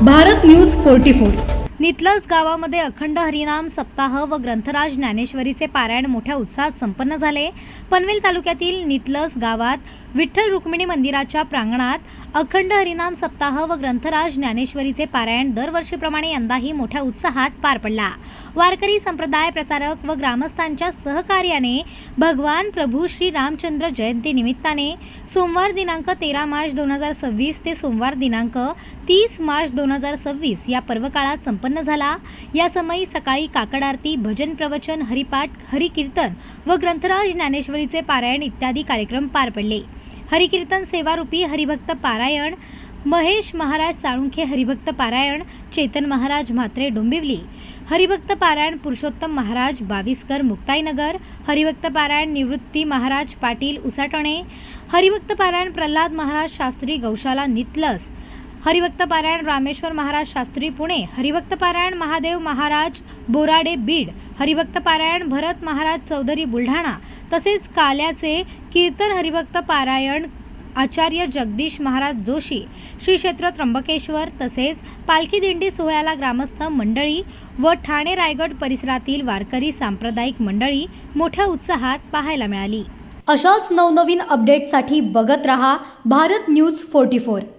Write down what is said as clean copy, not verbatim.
Bharat news 44। नितलस गावामध्ये अखंड हरिनाम सप्ताह व ग्रंथराज ज्ञानेश्वरीचे पारायण मोठ्या उत्साहात संपन्न झाले। पनवेल तालुक्यातील नितलस गावात विठ्ठल रुक्मिणी मंदिराच्या प्रांगणात अखंड हरिनाम सप्ताह व ग्रंथराज ज्ञानेश्वरीचे पारायण दरवर्षीप्रमाणे यंदाही मोठ्या उत्साहात पार पडला। वारकरी संप्रदाय प्रसारक व ग्रामस्थांच्या सहकार्याने भगवान प्रभू श्री रामचंद्र जयंती निमित्ताने सोमवार दिनांक 13 मार्च 2026 ते सोमवार दिनांक 30 मार्च 2026 या पर्वकाळात संपन्न झाला। या समयी सकाळी काकड आरती, भजन प्रवचन, हरिपाठ, हरिकीर्तन व ग्रंथराज ज्ञानेश्वरीचे पारायण इत्यादी कार्यक्रम पार पडले। हरिकीर्तन सेवारूपी हरिभक्त पारायण, महेश महाराज साळुंखे हरिभक्त पारायण, चेतन महाराज म्हात्रे डोंबिवली हरिभक्त पारायण, पुरुषोत्तम महाराज बाविस्कर मुक्ताईनगर हरिभक्त पारायण, निवृत्ती महाराज पाटील उसाटणे हरिभक्त पारायण, प्रल्हाद महाराज शास्त्री गौशाला नितलस हरिभक्त पारायण, रामेश्वर महाराज शास्त्री पुणे हरिभक्त पारायण, महादेव महाराज बोराडे बीड हरिभक्त पारायण, भरत महाराज चौधरी बुलढाणा तसेच काल्याचे कीर्तन हरिभक्त पारायण, आचार्य जगदीश महाराज जोशी श्री क्षेत्र त्र्यंबकेश्वर तसेच पालखी दिंडी सोहळ्याला ग्रामस्थ मंडळी व ठाणे रायगड परिसरातील वारकरी सांप्रदायिक मंडळी मोठ्या उत्साहात पाहायला मिळाली। अशाच नवनवीन अपडेट्ससाठी बघत रहा भारत न्यूज 44।